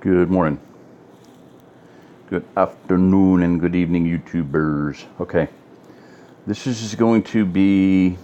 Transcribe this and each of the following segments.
Good morning, good afternoon, and good evening, YouTubers. Okay, this is just going to be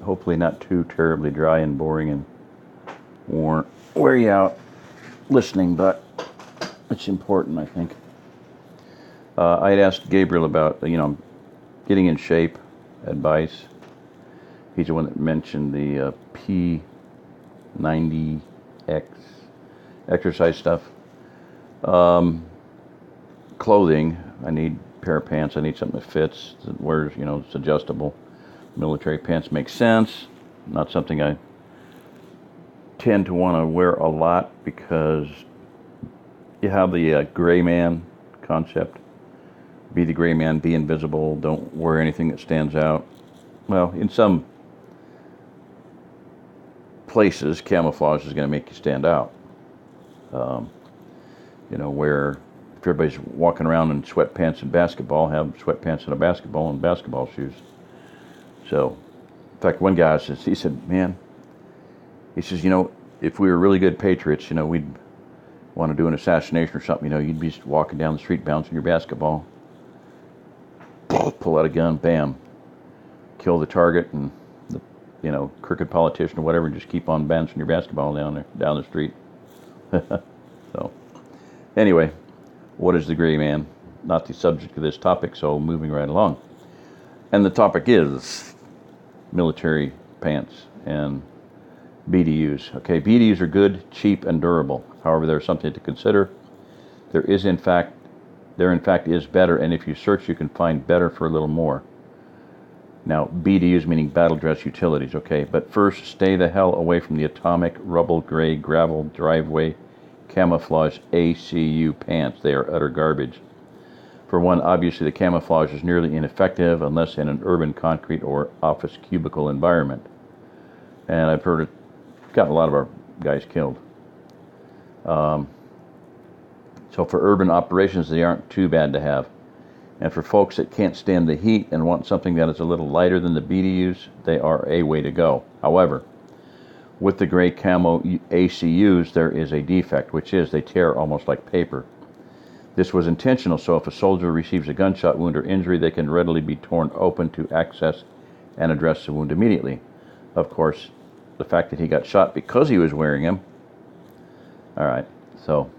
hopefully not too terribly dry and boring and wear you out listening, but it's important, I think. I had asked Gabriel about, getting in shape advice. He's the one that mentioned the P90X exercise stuff. Clothing, I need a pair of pants, I need something that fits, that wears, it's adjustable. Military pants make sense, not something I tend to want to wear a lot because you have the gray man concept. Be the gray man, be invisible, don't wear anything that stands out. Well, in some places, camouflage is going to make you stand out. Where if everybody's walking around in sweatpants and basketball, have sweatpants and a basketball and basketball shoes. So, in fact, one guy says, he said, if we were really good patriots, we'd want to do an assassination or something, you'd be walking down the street bouncing your basketball, pull out a gun, bam, kill the target and the, crooked politician or whatever, and just keep on bouncing your basketball down the street. So, anyway, what is the gray man? Not the subject of this topic, so moving right along. And the topic is military pants and BDUs. Okay, BDUs are good, cheap, and durable. However, there's something to consider. There in fact is better, and if you search, you can find better for a little more. Now, BDUs meaning battle dress utilities, okay? But first, stay the hell away from the atomic, rubble, gray, gravel, driveway, camouflage ACU pants. They are utter garbage. For one, obviously the camouflage is nearly ineffective unless in an urban concrete or office cubicle environment. And I've heard it got a lot of our guys killed. So for urban operations, they aren't too bad to have. And for folks that can't stand the heat and want something that is a little lighter than the BDUs, they are a way to go. However, with the gray camo ACUs, there is a defect, which is they tear almost like paper. This was intentional, so if a soldier receives a gunshot wound or injury, they can readily be torn open to access and address the wound immediately. Of course, the fact that he got shot because he was wearing them. All right, so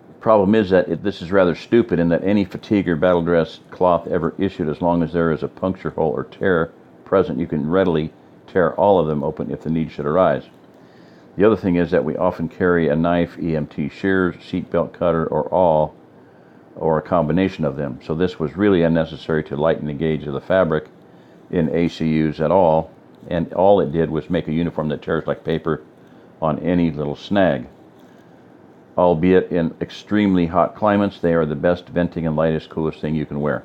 the problem is that this is rather stupid in that any fatigue or battle dress cloth ever issued, as long as there is a puncture hole or tear present, you can readily tear all of them open if the need should arise. The other thing is that we often carry a knife, EMT shears, seatbelt cutter, or a combination of them. So this was really unnecessary to lighten the gauge of the fabric in ACUs at all, and all it did was make a uniform that tears like paper on any little snag. Albeit in extremely hot climates, they are the best venting and lightest, coolest thing you can wear.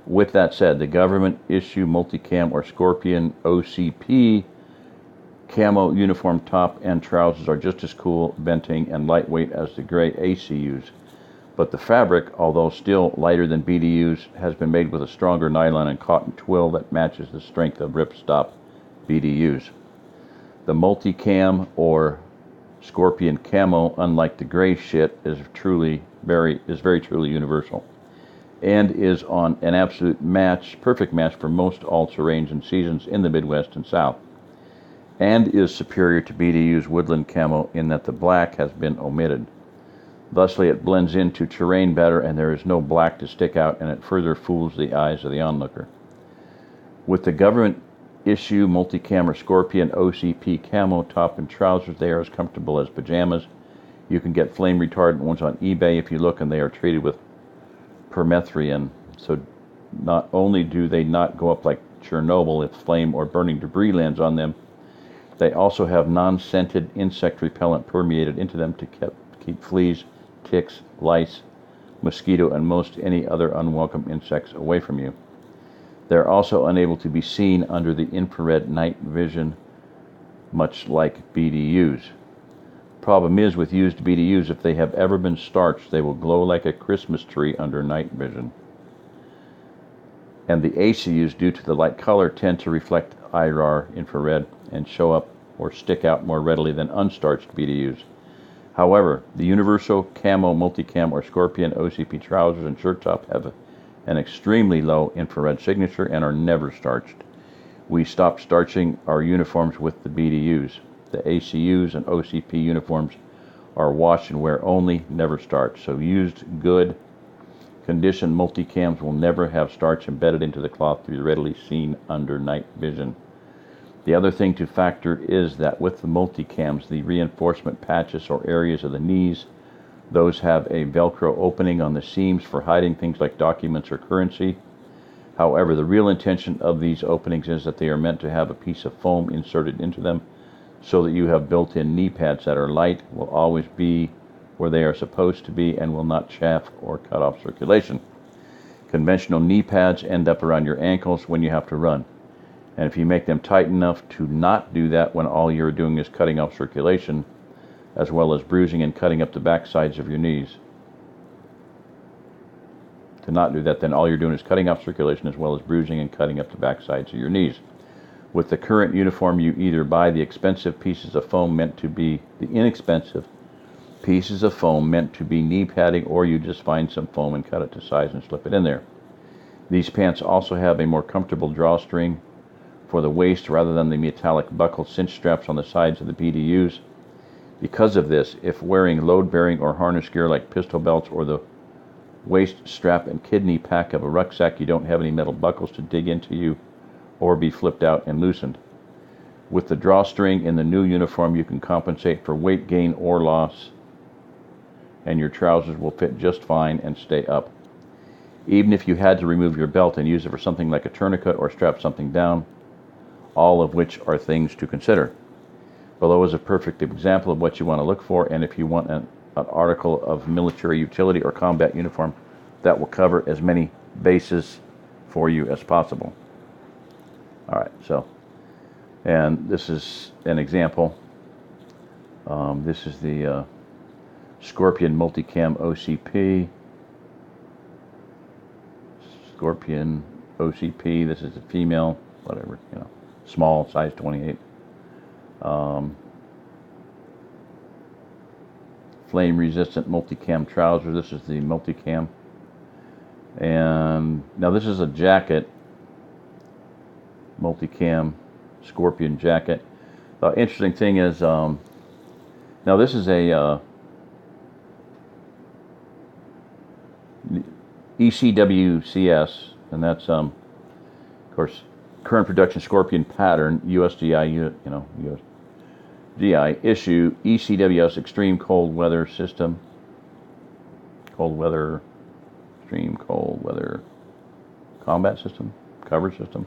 With that said, the government issue multicam or Scorpion OCP camo uniform top and trousers are just as cool, venting, and lightweight as the gray ACUs. But the fabric, although still lighter than BDUs, has been made with a stronger nylon and cotton twill that matches the strength of ripstop BDUs. The multicam or Scorpion camo, unlike the gray shit, is very truly universal, and is on an absolute perfect match for most all-terrains and seasons in the Midwest and South, and is superior to BDU's woodland camo in that the black has been omitted. Thusly, it blends into terrain better, and there is no black to stick out, and it further fools the eyes of the onlooker. With the government issue multicam or Scorpion OCP camo top and trousers, they are as comfortable as pajamas. You can get flame retardant ones on eBay if you look, and they are treated with permethrin. So not only do they not go up like Chernobyl if flame or burning debris lands on them, they also have non-scented insect repellent permeated into them to keep fleas, ticks, lice, mosquito, and most any other unwelcome insects away from you. They're also unable to be seen under the infrared night vision, much like BDUs. Problem is, with used BDUs, if they have ever been starched, they will glow like a Christmas tree under night vision. And the ACUs, due to the light color, tend to reflect IR infrared and show up or stick out more readily than unstarched BDUs. However, the Universal Camo Multicam or Scorpion OCP trousers and shirt top have an extremely low infrared signature and are never starched. We stopped starching our uniforms with the BDUs. The ACUs and OCP uniforms are wash and wear only, never starch. So used good conditioned multicams will never have starch embedded into the cloth to be readily seen under night vision. The other thing to factor is that with the multicams, the reinforcement patches or areas of the knees, those have a Velcro opening on the seams for hiding things like documents or currency. However, the real intention of these openings is that they are meant to have a piece of foam inserted into them so that you have built-in knee pads that are light, will always be where they are supposed to be, and will not chafe or cut off circulation. Conventional knee pads end up around your ankles when you have to run. And if you make them tight enough to not do that when all you're doing is cutting off circulation, as well as bruising and cutting up the back sides of your knees, to not do that, then all you're doing is cutting off circulation as well as bruising and cutting up the back sides of your knees. With the current uniform, you either buy the expensive pieces of foam meant to be the inexpensive pieces of foam meant to be knee padding, or you just find some foam and cut it to size and slip it in there. These pants also have a more comfortable drawstring for the waist rather than the metallic buckle cinch straps on the sides of the BDUs. Because of this, if wearing load-bearing or harness gear like pistol belts or the waist strap and kidney pack of a rucksack, you don't have any metal buckles to dig into you or be flipped out and loosened. With the drawstring in the new uniform, you can compensate for weight gain or loss, and your trousers will fit just fine and stay up. Even if you had to remove your belt and use it for something like a tourniquet or strap something down, all of which are things to consider. Below is a perfect example of what you want to look for, and if you want an article of military utility or combat uniform, that will cover as many bases for you as possible. All right, so, and this is an example. This is the Scorpion Multicam OCP. Scorpion OCP. This is a female, whatever, small, size 28. Flame resistant multicam trousers. This is the multicam. And now this is a jacket, multicam Scorpion jacket. The interesting thing is, now this is a ECWCS, and that's of course current production Scorpion pattern, USGI, USGI issue, ECWS Extreme Cold Weather System, Extreme Cold Weather Combat System, Cover System.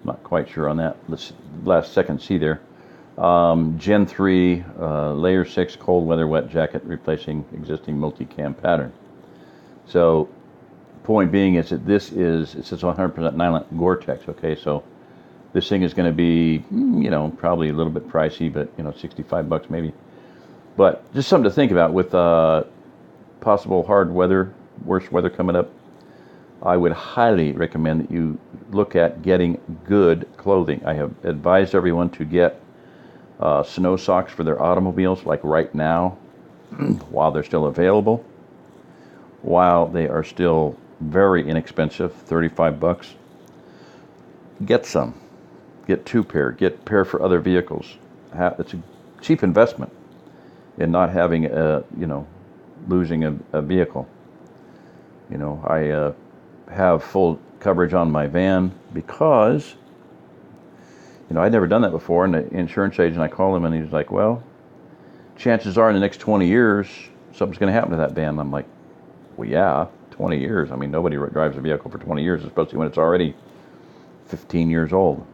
I'm not quite sure on that. Let's last second see there. Gen 3 Layer 6 Cold Weather Wet Jacket replacing existing multicam pattern. So, point being is that it says 100% nylon Gore-Tex. Okay, so this thing is going to be, probably a little bit pricey, but $65 maybe. But just something to think about with possible hard weather, worse weather coming up. I would highly recommend that you look at getting good clothing. I have advised everyone to get snow socks for their automobiles, like right now, while they're still available. While they are still very inexpensive, $35. Get some. Get 2 pair. Get a pair for other vehicles. It's a cheap investment in not having losing a vehicle. I have full coverage on my van because I'd never done that before, and the insurance agent, I called him and he's like, well, chances are in the next 20 years something's going to happen to that van. I'm like, well, yeah, 20 years. I mean, nobody drives a vehicle for 20 years, especially when it's already 15 years old,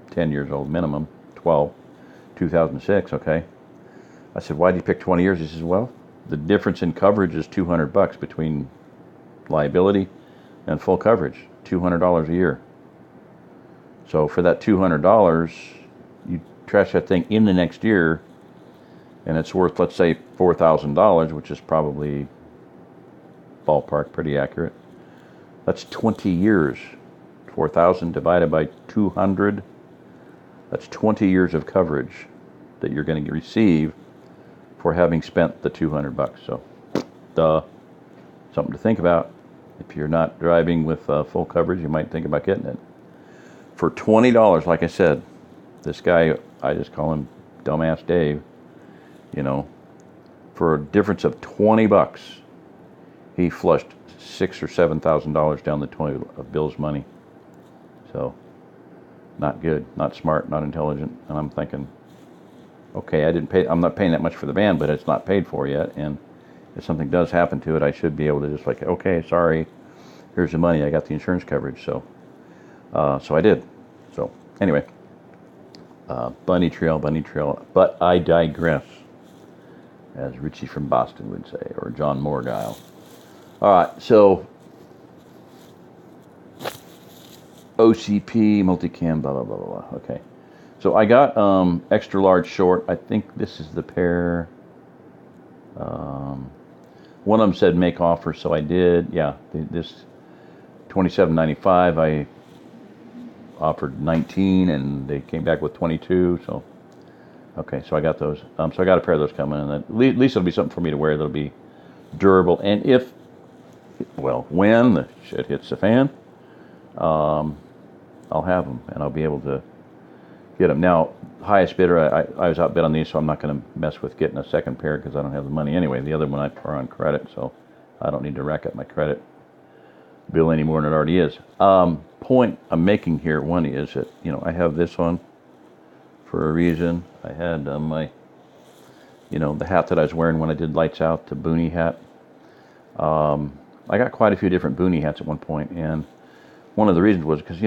10 years old minimum, 12, 2006, okay? I said, why did you pick 20 years? He says, well, the difference in coverage is $200 between liability and full coverage, $200 a year. So for that $200, you trash that thing in the next year, and it's worth, let's say, $4,000, which is probably ballpark pretty accurate. That's 20 years. 4,000 divided by 200. That's 20 years of coverage that you're going to receive for having spent the $200. So, duh, something to think about. If you're not driving with full coverage, you might think about getting it. For $20, like I said, this guy, I just call him Dumbass Dave, you know, for a difference of $20, he flushed $6,000 or $7,000 down the toilet of Bill's money. So, not good, not smart, not intelligent. And I'm thinking, okay, I'm not paying that much for the van, but it's not paid for yet. And if something does happen to it, I should be able to just like, okay, sorry, here's the money. I got the insurance coverage. So I did. So anyway, bunny trail. But I digress, as Richie from Boston would say, or John Morgile. All right, so OCP, multicam, blah, blah, blah, blah, blah. Okay. So I got extra large short. I think this is the pair. One of them said make offer, so I did. Yeah, this $27.95. I offered 19, and they came back with 22. So okay, so I got those. So I got a pair of those coming, and at least it'll be something for me to wear that'll be durable. And when the shit hits the fan, I'll have them, and I'll be able to get them. Now, highest bidder, I was outbid on these, so I'm not going to mess with getting a second pair because I don't have the money anyway. The other one are on credit, so I don't need to rack up my credit bill any more than it already is. Point I'm making here, one is that, I have this on for a reason. I had my, the hat that I was wearing when I did Lights Out, the Boonie hat. I got quite a few different Boonie hats at one point, and one of the reasons was because,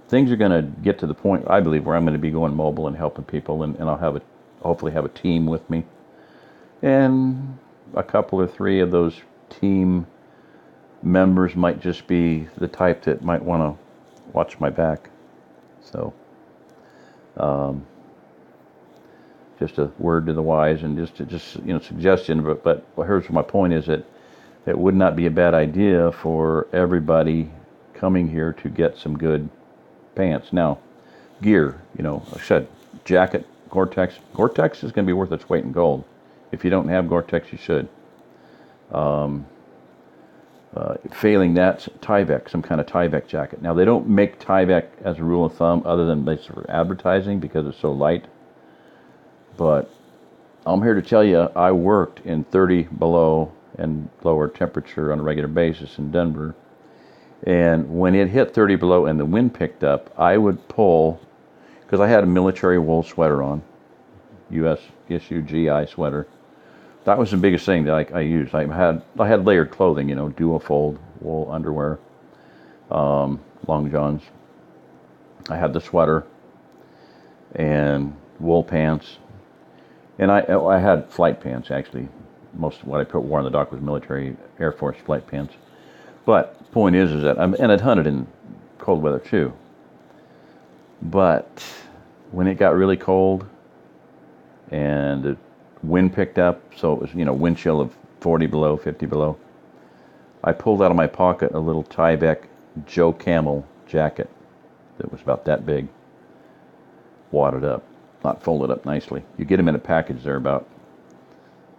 things are going to get to the point, I believe, where I'm going to be going mobile and helping people, and I'll hopefully have a team with me. And a couple or three of those team members might just be the type that might want to watch my back. So, just a word to the wise, and just suggestion. But here's my point: is that it would not be a bad idea for everybody coming here to get some good pants. Now, gear, like I said, jacket, Gore-Tex. Gore-Tex is going to be worth its weight in gold. If you don't have Gore-Tex, you should. Failing that, Tyvek, some kind of Tyvek jacket. Now, they don't make Tyvek as a rule of thumb other than for advertising because it's so light. But I'm here to tell you, I worked in 30 below and lower temperature on a regular basis in Denver. And when it hit 30 below and the wind picked up, I would pull, because I had a military wool sweater on, U.S. issue GI sweater. That was the biggest thing that I used. I had layered clothing, dual fold wool underwear, long johns. I had the sweater and wool pants, and I had flight pants actually. Most of what I wore on the dock was military Air Force flight pants. But point is that and I'd hunted in cold weather too. But when it got really cold and the wind picked up, so it was wind chill of 40 below, 50 below, I pulled out of my pocket a little Tyvek Joe Camel jacket that was about that big, wadded up, not folded up nicely. You get them in a package. They're about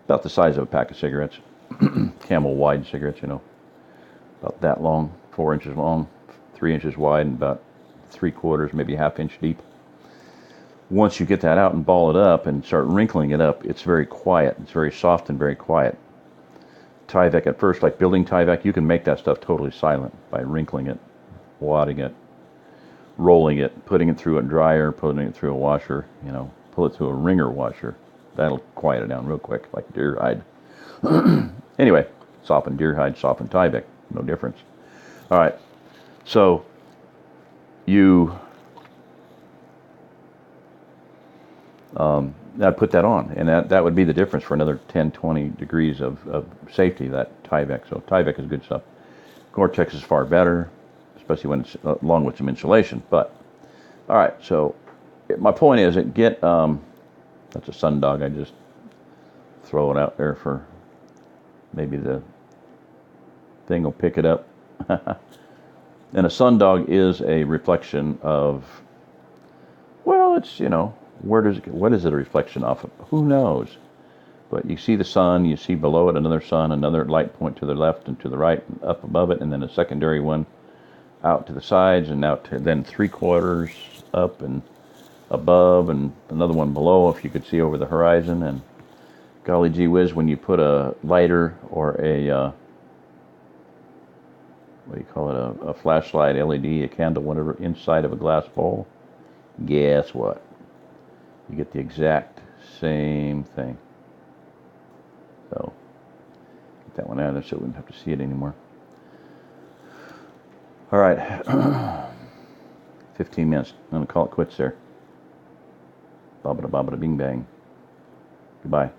the size of a pack of cigarettes, Camel wide cigarettes, about that long, 4 inches long, 3 inches wide, and about 3/4, maybe a ½ inch deep. Once you get that out and ball it up and start wrinkling it up, it's very quiet. It's very soft and very quiet. Tyvek at first, like building Tyvek, you can make that stuff totally silent by wrinkling it, wadding it, rolling it, putting it through a dryer, putting it through a washer, pull it through a wringer washer. That'll quiet it down real quick, like deer hide. Anyway, softened deer hide, softened Tyvek. No difference. All right. So I'd put that on, and that would be the difference for another 10, 20 degrees of safety, that Tyvek. So Tyvek is good stuff. Gore-Tex is far better, especially when it's along with some insulation. But, all right, so my point is that that's a Sundog. I just throw it out there for maybe the thing will pick it up. And a Sundog is a reflection of, well, it's, what is it a reflection off of? Who knows? But you see the sun, you see below it another sun, another light point to the left and to the right, and up above it, and then a secondary one out to the sides, and out to then 3/4 up and above, and another one below if you could see over the horizon. And golly gee whiz, when you put a lighter or a what do you call it, a flashlight, LED, a candle, whatever, inside of a glass bowl, guess what? You get the exact same thing. So get that one out of there so we wouldn't have to see it anymore. All right, 15 minutes. I'm gonna call it quits there. Babada babada bing bang. Goodbye.